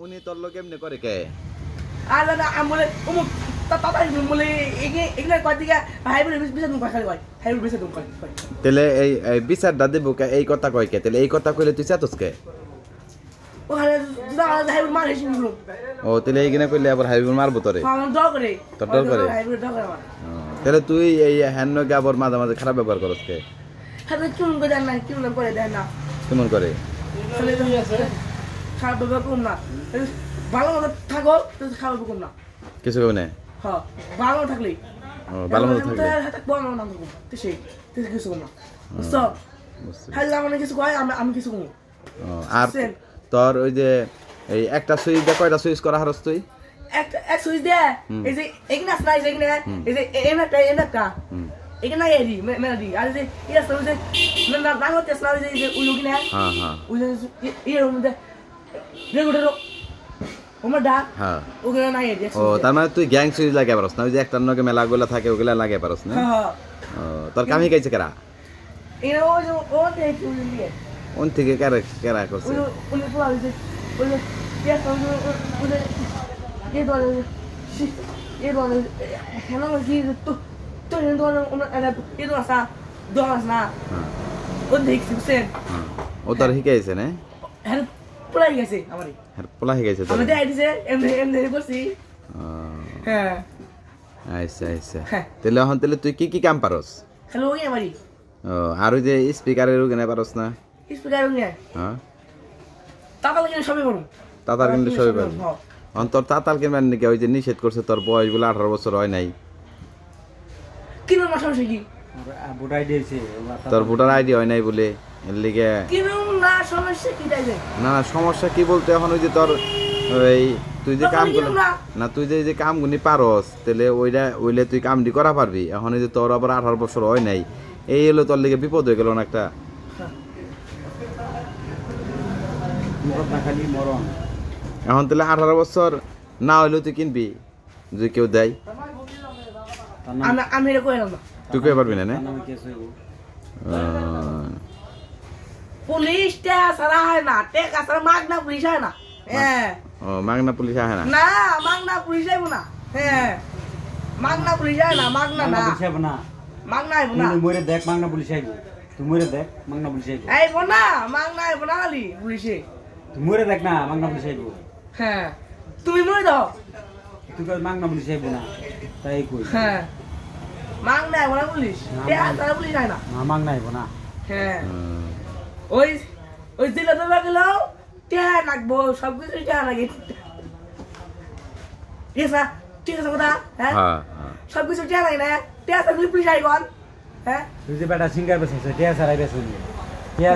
উনি তোর লোক এমনি করে কে আর না আমলে উমুক তাতা বলে এগুলা কয় দিকে হাইব্রিড বিচার দুম খালি কয় হাইব্রিড বিচার দুম কয় তাহলে এই বিচারটা দেব কে এই কথা কয় কে তাহলে এই কথা কইলে তুই চাতস কে ও হাইব্রিড মার হেসি নিলো ও তাহলে এইখানে কইলে আবার হাইব্রিড মারবো তোরে আমার ডর করে তোর ডর করে হাইব্রিড ডর করে আমার তাহলে তুই এই হ্যান্ডকে আবার মাঝে মাঝে খারাপ ব্যবহার করস কে খালি চুন করে দেন না চুন করে দেন না কেমন করে খালি খারাপ ব্যবহার করুন না ভালো মতো থাকো তো খারাপ করুন না কিছু কেউ নেই হ্যাঁ ভালো থাকলে ভালো মতো থাকলে থাকবো আমার নাম করবো তো সেই কিছু না বুঝছো খালি আমার কিছু কয় আমি কিছু কমু আর তোর ওই যে এই একটা সুইচ দিয়ে কয়টা সুইচ করা হারস তুই এক সুইচ দিয়ে এই যে এখানে আসনা এই যে এই যে এনাটা এখানে এরি মেলাডি আর যে ইয়া সব যে না না হতে আসনা এই যে ওই লোকিনা হ্যাঁ হ্যাঁ ওই যে ইয়ে মধ্যে রেগুলার ওমা ডা হ্যাঁ ওগুলা নাই এরি ও তার মানে তুই গ্যাং সুইচ লাগে পারস না ওই যে একটার নকে মেলাগুলো থাকে ওগুলা লাগে পারস না হ্যাঁ ও তোর কামি কাইছে কেরা এরা ওই যে ও দেখি ওই দিয়ে ওন থেকে কেরা করছে ওই পুরো ওই যে ইয়া সব ওই যে ये दोन हेलो की तो ये दोन ये दोन सा दोन ना ओ देख सकते ও তোর শিখাইছে না হ্যাঁ পড়াই গেছে আমারই হ্যাঁ পোলা শিখাইছে তোর আমাদের আইডিছে এমনি করছি হ্যাঁ আচ্ছা আচ্ছা তাহলে এখন তাহলে তুই কি কি কাম পারস হ্যালো ওই আমারই ও আর ওই যে স্পিকারের ওখানে পারস না স্পিকার ওই হ্যাঁ তাতা লাগে সবই করুম তাতার কিন্তু সবই পারবি তোর তাতাল কিনবেন নাকি ওই যে নিষেধ করছে তোর বয়স বলে 18 বছর হয় নাই কিনো না সমস্যা কি ভোটার আইডি আছে তোর ভোটার আইডি হয় নাই বলে এর লিগে কিনো না সমস্যা কি তাইলে না না সমস্যা কি বলতে এখন ওই যে তোর ওই তুই যে কামগুলো না তুই যে কামগুলি পারস তাহলে ওইলে তুই কামটি করা পারবি এখন ওই যে তোর আবার 18 বছর হয় নাই এই হলো তোর লিগে বিপদ হয়ে গেল না একটা খালি মরণ এখন তাহলে 18 বছর না হইলেও তুই কিনবি যদি কেউ দেয় আমি এটা কইলাম না তুই কই পারবি না না পুলিশ তে সারা হয় না তে কাছরা মাগনা পুলিশ হয় না হ্যাঁ ও মাগনা পুলিশ আহে না না মাগনা পুলিশ আইব না হ্যাঁ মাগনা পুলিশ হয় না মাগনা না পুলিশ আইব না মাগনা আইব না তুই মরে দেখ মাগনা পুলিশ আইব তুই মরে দেখ মাগনা পুলিশ আইব আইব না মাগনা আইব না খালি পুলিশে তুই মরে দেখ না মাগনা পুলিশ আইব হ্যাঁ তুমি মরে দাও তুই কই মাগনা পুলিশ আইব না তাই কই হ্যাঁ মাগনা আইব না পুলিশ তে তারা পুলিশ হয় না না মাগনা আইব না হ্যাঁ ওই দিলে তো লাগলো তে লাগবো সব কিছু তে লাগে ঠিক আছে কথা হ্যাঁ সব কিছু তে লাগে না তে আসলে পুলিশ আইব হ্যাঁ তুই যে বেটা সিঙ্গার বেসছে তে সারাই বেসুনি